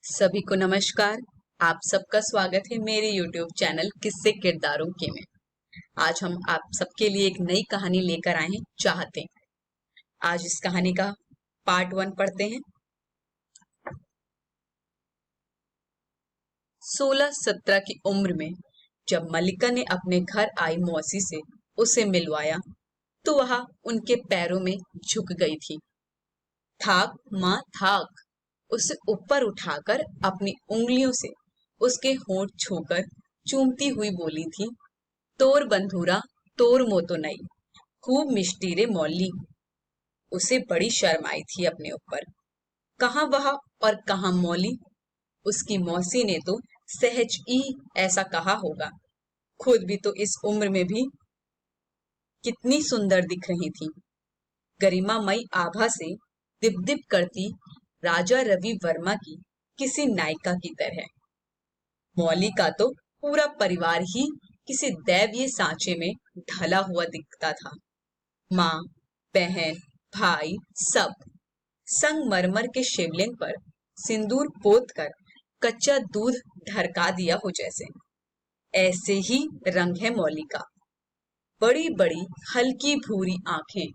सभी को नमस्कार। आप सबका स्वागत है मेरे YouTube चैनल किस्से किरदारों के में। आज हम आप सबके लिए एक नई कहानी लेकर आए हैं, चाहते। आज इस कहानी का पार्ट 1 पढ़ते हैं। 16-17 की उम्र में जब मल्लिका ने अपने घर आई मौसी से उसे मिलवाया तो वह उनके पैरों में झुक गई थी। थाक माँ थाक, उसे ऊपर उठाकर अपनी उंगलियों से उसके होंठ छूकर चूमती हुई बोली थी, तोर बंधुरा तोर मोतो नई, खूब मिष्टी रे मौली। उसे बड़ी शर्म आई थी अपने ऊपर। कहाँ वह और कहाँ मौली। उसकी मौसी ने तो सहज ही ऐसा कहा होगा। खुद भी तो इस उम्र में भी कितनी सुंदर दिख रही थी, गरिमामयी आभा से दिप दिप करती राजा रवि वर्मा की किसी नायिका की तरह। मौली का तो पूरा परिवार ही किसी दैवीय सांचे में ढला हुआ दिखता था। माँ, बहन, भाई सब संगमरमर के शिवलिंग पर सिंदूर पोत कर कच्चा दूध ढरका दिया हो जैसे। ऐसे ही रंग है मौली का। बड़ी बड़ी हल्की भूरी आंखें,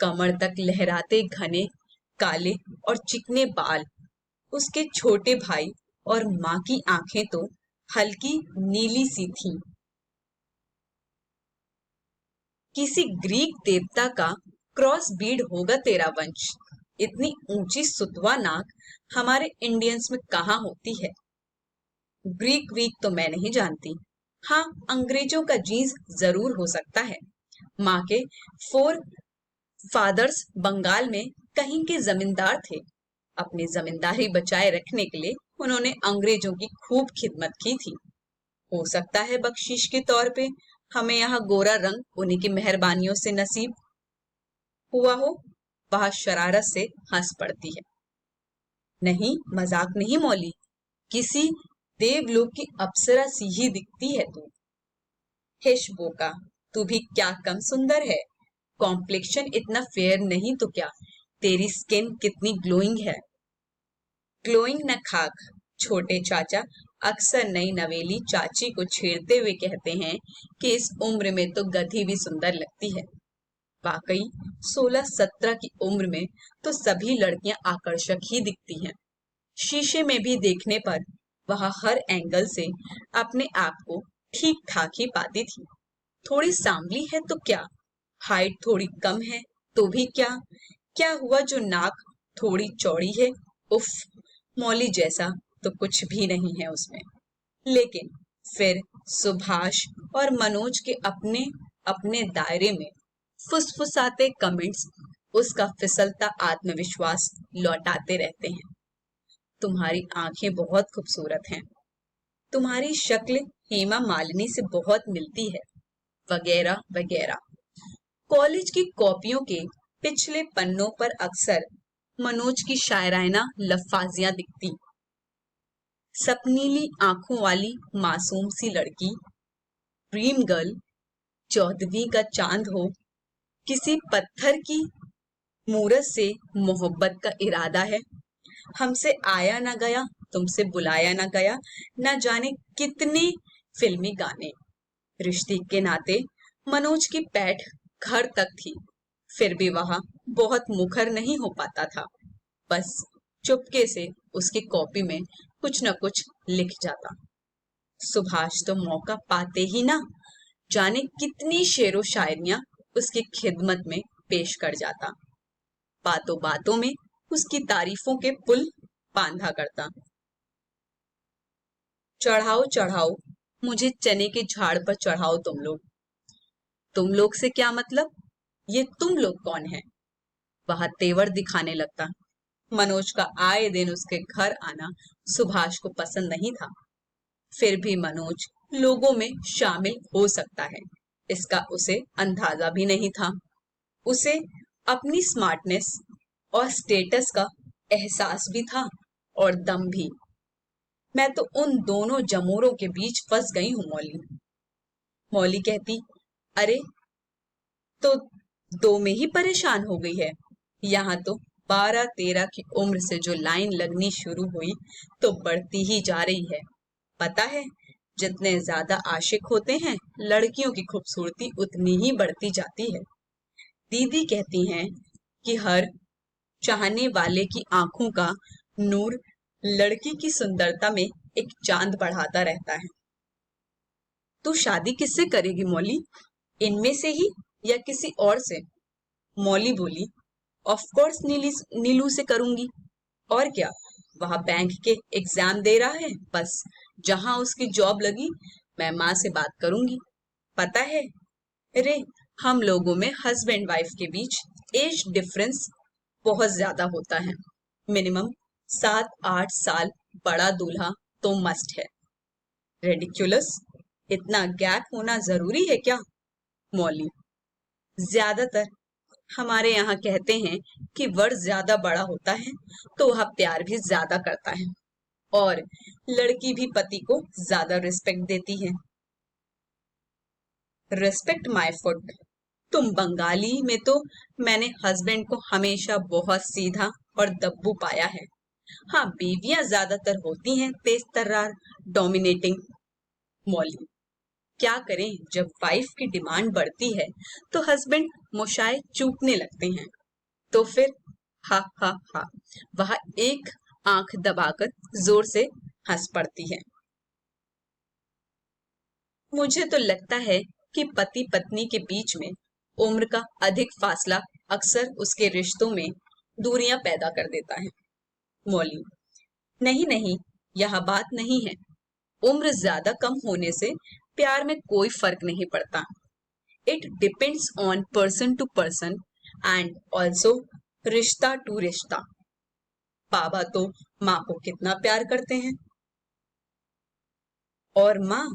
कमर तक लहराते घने काले और चिकने बाल। उसके छोटे भाई और माँ की आंखें तो हल्की नीली सी थीं। किसी ग्रीक देवता का क्रॉस बीड होगा तेरा वंश। इतनी ऊंची सुतवा नाक हमारे इंडियंस में कहाँ होती है। ग्रीक वीक तो मैं नहीं जानती। हाँ, अंग्रेजों का जीन्स जरूर हो सकता है। माँ के फोर फादर्स बंगाल में कहीं के जमींदार थे। अपनी जमींदारी बचाए रखने के लिए उन्होंने अंग्रेजों की खूब खिदमत की थी। हो सकता है बख्शीश के तौर पे हमें यहाँ गोरा रंग उन्हीं की मेहरबानियों से नसीब हुआ हो। वह शरारत से हंस पड़ती है। नहीं, मजाक नहीं मौली, किसी देवलोक की अप्सरा सी ही दिखती है तू। हिश बोका, तू भी क्या कम सुंदर है। कॉम्प्लेक्शन इतना फेयर नहीं तो क्या, तेरी स्किन कितनी ग्लोइंग है। ग्लोइंग न खाक, छोटे चाचा अक्सर नई नवेली चाची को छेड़ते हुए कहते हैं कि इस उम्र में तो गधी भी सुंदर लगती है। वाकई 16-17 की उम्र में तो सभी लड़कियां आकर्षक ही दिखती हैं। शीशे में भी देखने पर वह हर एंगल से अपने आप को ठीक ठाक ही पाती थी। थोड़ी सांवली है तो क्या, हाइट थोड़ी कम है तो भी क्या, क्या हुआ जो नाक थोड़ी चौड़ी है, उफ, मौली जैसा तो कुछ भी नहीं है उसमें। लेकिन फिर सुभाष और मनोज के अपने अपने दायरे में फुसफुसाते कमेंट्स उसका फिसलता आत्मविश्वास लौटाते रहते हैं। तुम्हारी आंखें बहुत खूबसूरत हैं, तुम्हारी शक्ल हेमा मालिनी से बहुत मिलती है, वगैरह वगैरह। कॉलेज की कॉपियों के पिछले पन्नों पर अक्सर मनोज की शायराना लफ्फाजियां दिखती। सपनीली आंखों वाली मासूम सी लड़की, ड्रीम गर्ल, 14वीं का चांद हो, किसी पत्थर की मूरत से मोहब्बत का इरादा है, हमसे आया ना गया, तुमसे बुलाया ना गया, न जाने कितने फिल्मी गाने। रिश्ते के नाते मनोज की पैठ घर तक थी, फिर भी वह बहुत मुखर नहीं हो पाता था। बस चुपके से उसकी कॉपी में कुछ न कुछ लिख जाता। सुभाष तो मौका पाते ही ना जाने कितनी शेरो शायरियां उसकी खिदमत में पेश कर जाता। बातों बातों में उसकी तारीफों के पुल बांधा करता। चढ़ाओ चढ़ाओ, मुझे चने के झाड़ पर चढ़ाओ तुम लोग। तुम लोग से क्या मतलब, ये तुम लोग कौन है। वह तेवर दिखाने लगता। मनोज का आए दिन उसके घर आना सुभाष को पसंद नहीं था। फिर भी मनोज लोगों में शामिल हो सकता है, इसका उसे अंदाजा भी नहीं था। उसे अपनी स्मार्टनेस और स्टेटस का एहसास भी था और दम भी। मैं तो उन दोनों जमोरों के बीच फंस गई हूँ मौली। मौली कहती, अरे तो दो में ही परेशान हो गई है, यहाँ तो 12-13 की उम्र से जो लाइन लगनी शुरू हुई तो बढ़ती ही जा रही है। पता है, जितने ज्यादा आशिक होते हैं लड़कियों की खूबसूरती उतनी ही बढ़ती जाती है। दीदी कहती हैं कि हर चाहने वाले की आंखों का नूर लड़की की सुंदरता में एक चांद बढ़ाता रहता है। तू शादी किससे करेगी मौली? इनमें से ही या किसी और से? मौली बोली, ऑफ कोर्स नीलू से करूंगी। और क्या, वह बैंक के एग्जाम दे रहा है, बस जहां उसकी जॉब लगी मैं माँ से बात करूंगी। पता है रे, हम लोगों में हस्बैंड वाइफ के बीच एज डिफरेंस बहुत ज्यादा होता है। मिनिमम 7-8 साल बड़ा दूल्हा तो मस्ट है। रेडिक्यूलस, इतना गैप होना जरूरी है क्या? मौली, ज्यादातर हमारे यहाँ कहते हैं कि वर ज्यादा बड़ा होता है तो वह प्यार भी ज्यादा करता है और लड़की भी पति को ज्यादा रिस्पेक्ट देती है। रिस्पेक्ट माय फुट, तुम बंगाली में तो मैंने हस्बैंड को हमेशा बहुत सीधा और दब्बू पाया है। हाँ, बीवियां ज्यादातर होती हैं तेज तर्रार, डोमिनेटिंग। मौली, क्या करें, जब वाइफ की डिमांड बढ़ती है तो हस्बैंड मुशाए चूकने लगते हैं। तो फिर हा हा हा, वह एक आंख दबाकर जोर से हंस पड़ती है। मुझे तो लगता है कि पति पत्नी के बीच में उम्र का अधिक फासला अक्सर उसके रिश्तों में दूरियां पैदा कर देता है। मौली, नहीं नहीं, यह बात नहीं है। उम्र ज्यादा कम होने से प्यार में कोई फर्क नहीं पड़ता। It depends on person to person and also रिश्ता टू रिश्ता। बाबा तो माँ को कितना प्यार करते हैं, और माँ,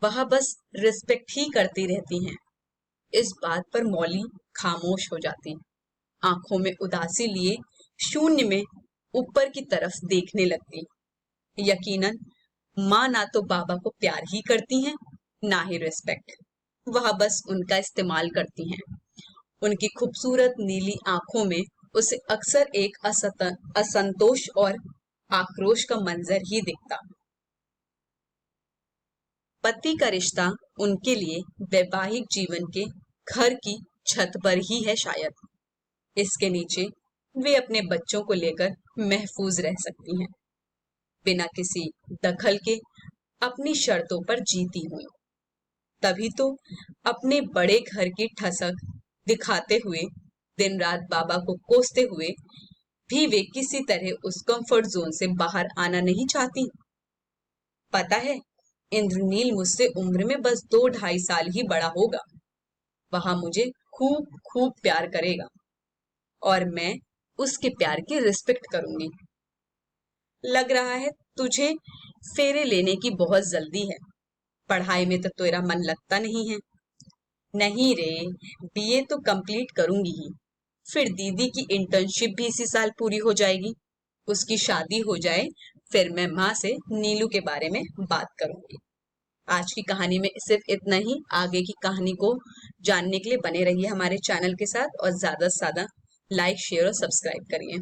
वह बस रिस्पेक्ट ही करती रहती हैं। इस बात पर मौली खामोश हो जाती, आंखों में उदासी लिए शून्य में ऊपर की तरफ देखने लगती। यकीनन माँ ना तो बाबा को प्यार ही करती हैं, ना ही रिस्पेक्ट। वह बस उनका इस्तेमाल करती हैं। उनकी खूबसूरत नीली आंखों में उसे अक्सर एक असंतोष और आक्रोश का मंजर ही दिखता। पति का रिश्ता उनके लिए वैवाहिक जीवन के घर की छत पर ही है शायद। इसके नीचे वे अपने बच्चों को लेकर महफूज रह सकती हैं, बिना किसी दखल के अपनी शर्तों पर जीती हुई। तभी तो अपने बड़े घर की ठसक दिखाते हुए, दिन रात बाबा को कोसते हुए भी वे किसी तरह उस कंफर्ट जोन से बाहर आना नहीं चाहती। पता है, इंद्रनील मुझसे उम्र में बस 2-2.5 साल ही बड़ा होगा। वह मुझे खूब खूब प्यार करेगा और मैं उसके प्यार की रिस्पेक्ट करूंगी। लग रहा है तुझे फेरे लेने की बहुत जल्दी है। पढ़ाई में तो तेरा मन लगता नहीं है। नहीं रे, बीए तो कंप्लीट करूंगी ही। फिर दीदी की इंटर्नशिप भी इसी साल पूरी हो जाएगी। उसकी शादी हो जाए, फिर मैं माँ से नीलू के बारे में बात करूंगी। आज की कहानी में सिर्फ इतना ही। आगे की कहानी को जानने के लिए बने रहिए हमारे चैनल के साथ और ज्यादा से ज्यादा लाइक, शेयर और सब्सक्राइब करिए।